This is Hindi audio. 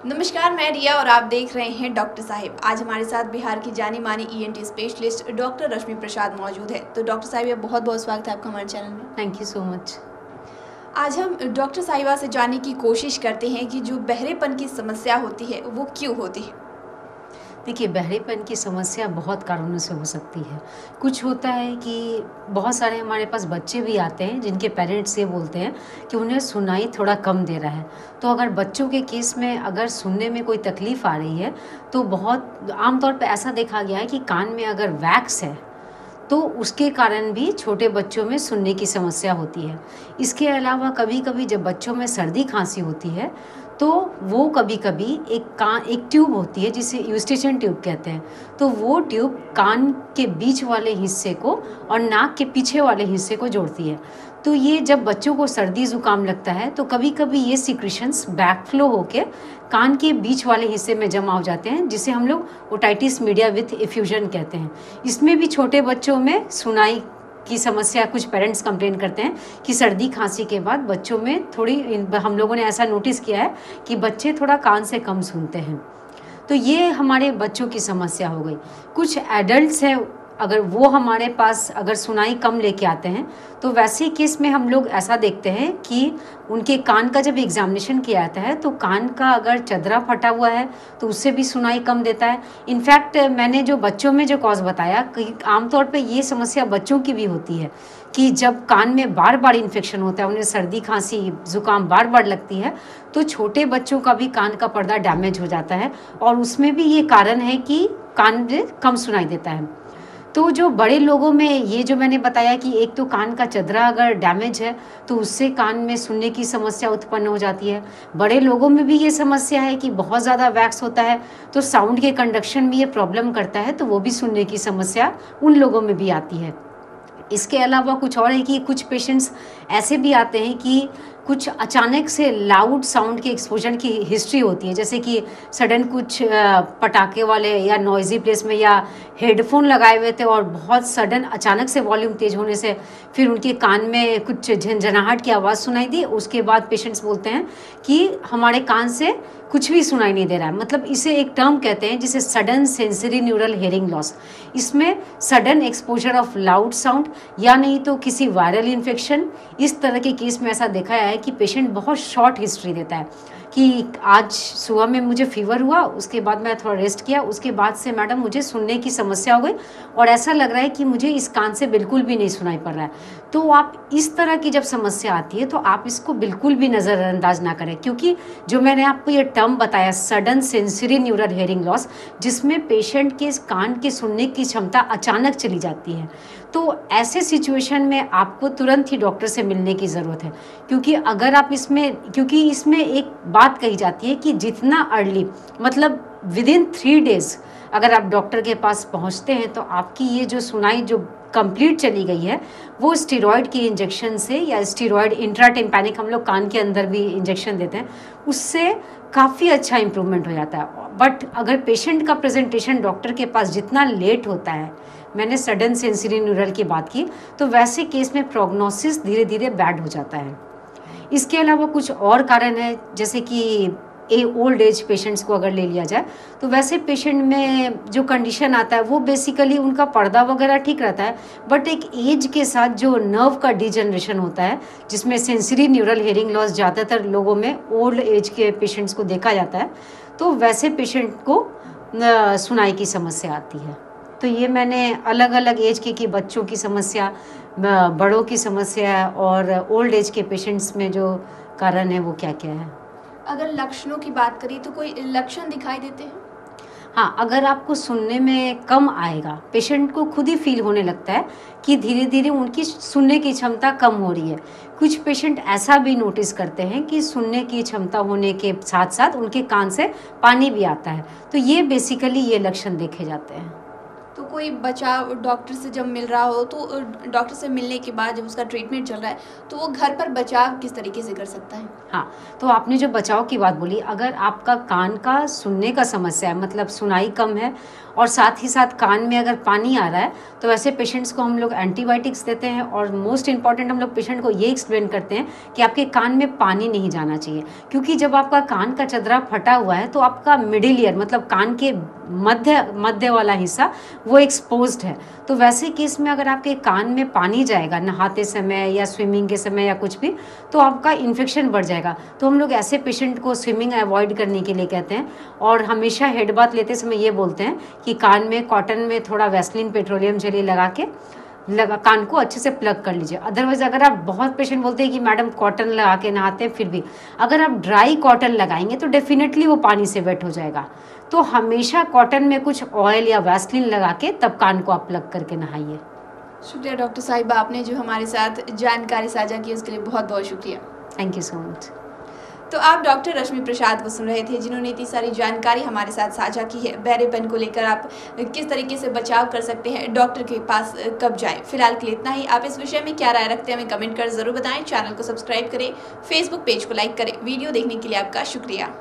नमस्कार, मैं रिया और आप देख रहे हैं डॉक्टर साहिब। आज हमारे साथ बिहार की जानी मानी ईएनटी स्पेशलिस्ट डॉक्टर रश्मि प्रसाद मौजूद है। तो डॉक्टर साहिबा, बहुत बहुत स्वागत है आपका हमारे चैनल में। Thank you so much. आज हम डॉक्टर साहिबा से जानने की कोशिश करते हैं कि जो बहरेपन की समस्या होती है वो क्यों होती है। देखिए, बहरेपन की समस्या बहुत कारणों से हो सकती है। कुछ होता है कि बहुत सारे हमारे पास बच्चे भी आते हैं जिनके पेरेंट्स ये बोलते हैं कि उन्हें सुनाई थोड़ा कम दे रहा है। तो अगर बच्चों के केस में अगर सुनने में कोई तकलीफ़ आ रही है तो बहुत आमतौर पे ऐसा देखा गया है कि कान में अगर वैक्स है तो उसके कारण भी छोटे बच्चों में सुनने की समस्या होती है। इसके अलावा कभी-कभी जब बच्चों में सर्दी खांसी होती है तो वो कभी-कभी एक ट्यूब होती है जिसे यूस्टेशन ट्यूब कहते हैं। तो वो ट्यूब कान के बीच वाले हिस्से को और नाक के पीछे वाले हिस्से को जोड़ती है। तो ये जब बच्चों को सर्दी ज़ुकाम लगता है तो कभी-कभी ये सिक्रीशंस बैकफ्लो होके कान के बीच वाले हिस्से में जमा हो जाते हैं, जिसे हम लोग ओटाइटिस मीडिया विथ एफ्यूजन कहते हैं। इसमें भी छोटे बच्चों में सुनाई की समस्या कुछ पेरेंट्स कंप्लेन करते हैं कि सर्दी खांसी के बाद बच्चों में थोड़ी हम लोगों ने ऐसा नोटिस किया है कि बच्चे थोड़ा कान से कम सुनते हैं। तो ये हमारे बच्चों की समस्या हो गई। कुछ एडल्ट्स हैं, अगर वो हमारे पास अगर सुनाई कम लेके आते हैं तो वैसे केस में हम लोग ऐसा देखते हैं कि उनके कान का जब एग्जामिनेशन किया जाता है तो कान का अगर चदरा फटा हुआ है तो उससे भी सुनाई कम देता है। इनफैक्ट मैंने जो बच्चों में जो कॉज बताया कि आमतौर पे ये समस्या बच्चों की भी होती है कि जब कान में बार बार इन्फेक्शन होता है, उन्हें सर्दी खांसी ज़ुकाम बार बार लगती है, तो छोटे बच्चों का भी कान का पर्दा डैमेज हो जाता है और उसमें भी ये कारण है कि कान में कम सुनाई देता है। तो जो बड़े लोगों में ये जो मैंने बताया कि एक तो कान का चदरा अगर डैमेज है तो उससे कान में सुनने की समस्या उत्पन्न हो जाती है। बड़े लोगों में भी ये समस्या है कि बहुत ज़्यादा वैक्स होता है तो साउंड के कंडक्शन में ये प्रॉब्लम करता है, तो वो भी सुनने की समस्या उन लोगों में भी आती है। इसके अलावा कुछ और है कि कुछ पेशेंट्स ऐसे भी आते हैं कि कुछ अचानक से लाउड साउंड के एक्सपोजर की हिस्ट्री होती है, जैसे कि सडन कुछ पटाखे वाले या नॉइजी प्लेस में या हेडफोन लगाए हुए थे और बहुत सडन अचानक से वॉल्यूम तेज़ होने से फिर उनके कान में कुछ झनझनाहट की आवाज़ सुनाई दी। उसके बाद पेशेंट्स बोलते हैं कि हमारे कान से कुछ भी सुनाई नहीं दे रहा है। मतलब इसे एक टर्म कहते हैं जिसे sudden sensory neural hearing loss. इसमें sudden exposure of loud sound या नहीं तो किसी वायरल इन्फेक्शन, इस तरह के केस में ऐसा देखा है कि पेशेंट बहुत शॉर्ट हिस्ट्री देता है कि आज सुबह में मुझे फीवर हुआ, उसके बाद मैं थोड़ा रेस्ट किया, उसके बाद से मैडम मुझे सुनने की समस्या हो गई और ऐसा लग रहा है कि मुझे इस कान से बिल्कुल भी नहीं सुनाई पड़ रहा है। तो आप इस तरह की जब समस्या आती है तो आप इसको बिल्कुल भी नज़रअंदाज ना करें, क्योंकि जो मैंने आपको ये टर्म बताया sudden sensory neural hearing loss, जिसमें पेशेंट के कान की सुनने की क्षमता अचानक चली जाती है, तो ऐसे सिचुएशन में आपको तुरंत ही डॉक्टर से मिलने की ज़रूरत है। क्योंकि इसमें एक बात कही जाती है कि जितना अर्ली मतलब विदिन 3 डेज़ अगर आप डॉक्टर के पास पहुंचते हैं तो आपकी ये जो सुनाई जो कंप्लीट चली गई है वो स्टेरॉयड की इंजेक्शन से या स्टेरॉयड इंट्राटिम्पैनिक हम लोग कान के अंदर भी इंजेक्शन देते हैं, उससे काफ़ी अच्छा इम्प्रूवमेंट हो जाता है। बट अगर पेशेंट का प्रेजेंटेशन डॉक्टर के पास जितना लेट होता है, मैंने सडन सेंसरी न्यूरल की बात की, तो वैसे केस में प्रोग्नोसिस धीरे धीरे बैड हो जाता है। इसके अलावा कुछ और कारण है, जैसे कि ओल्ड एज पेशेंट्स को अगर ले लिया जाए तो वैसे पेशेंट में जो कंडीशन आता है वो बेसिकली उनका पर्दा वगैरह ठीक रहता है, बट एक एज के साथ जो नर्व का डिजनरेशन होता है जिसमें सेंसरी न्यूरल हेयरिंग लॉस ज़्यादातर लोगों में ओल्ड एज के पेशेंट्स को देखा जाता है, तो वैसे पेशेंट को सुनाई की समस्या आती है। तो ये मैंने अलग अलग एज के बच्चों की समस्या, बड़ों की समस्या और ओल्ड एज के पेशेंट्स में जो कारण है वो क्या क्या है। अगर लक्षणों की बात करें तो कोई लक्षण दिखाई देते हैं? हाँ, अगर आपको सुनने में कम आएगा, पेशेंट को खुद ही फील होने लगता है कि धीरे धीरे उनकी सुनने की क्षमता कम हो रही है। कुछ पेशेंट ऐसा भी नोटिस करते हैं कि सुनने की क्षमता होने के साथ साथ उनके कान से पानी भी आता है, तो ये बेसिकली ये लक्षण देखे जाते हैं। तो कोई बचाव डॉक्टर से जब मिल रहा हो तो डॉक्टर से मिलने के बाद जब उसका ट्रीटमेंट चल रहा है तो वो घर पर बचाव किस तरीके से कर सकता है? हाँ, तो आपने जो बचाव की बात बोली, अगर आपका कान का सुनने का समस्या है, मतलब सुनाई कम है और साथ ही साथ कान में अगर पानी आ रहा है, तो वैसे पेशेंट्स को हम लोग एंटीबायोटिक्स देते हैं और मोस्ट इम्पॉर्टेंट हम लोग पेशेंट को ये एक्सप्लेन करते हैं कि आपके कान में पानी नहीं जाना चाहिए, क्योंकि जब आपका कान का चदरा फटा हुआ है तो आपका मिडिल ईयर मतलब कान के मध्य वाला हिस्सा वो एक्सपोज्ड है। तो वैसे केस में अगर आपके कान में पानी जाएगा नहाते समय या स्विमिंग के समय या कुछ भी, तो आपका इन्फेक्शन बढ़ जाएगा। तो हम लोग ऐसे पेशेंट को स्विमिंग अवॉइड करने के लिए कहते हैं और हमेशा हेड बाथ लेते समय ये बोलते हैं कि कान में कॉटन में थोड़ा वैसलीन पेट्रोलियम जेली लगा के कान को अच्छे से प्लग कर लीजिए। अदरवाइज अगर आप, बहुत पेशेंट बोलते हैं कि मैडम कॉटन लगा के नहाते हैं, फिर भी अगर आप ड्राई कॉटन लगाएंगे तो डेफिनेटली वो पानी से वेट हो जाएगा। तो हमेशा कॉटन में कुछ ऑयल या वैसलीन लगा के तब कान को आप प्लग करके नहाइए। शुक्रिया डॉक्टर साहिबा, आपने जो हमारे साथ जानकारी साझा की उसके लिए बहुत बहुत शुक्रिया। Thank you so much. तो आप डॉक्टर रश्मि प्रसाद को सुन रहे थे, जिन्होंने इतनी सारी जानकारी हमारे साथ साझा की है। बहरेपन को लेकर आप किस तरीके से बचाव कर सकते हैं, डॉक्टर के पास कब जाएं। फिलहाल के लिए इतना ही। आप इस विषय में क्या राय रखते हैं हमें कमेंट कर जरूर बताएं। चैनल को सब्सक्राइब करें, फेसबुक पेज को लाइक करें। वीडियो देखने के लिए आपका शुक्रिया।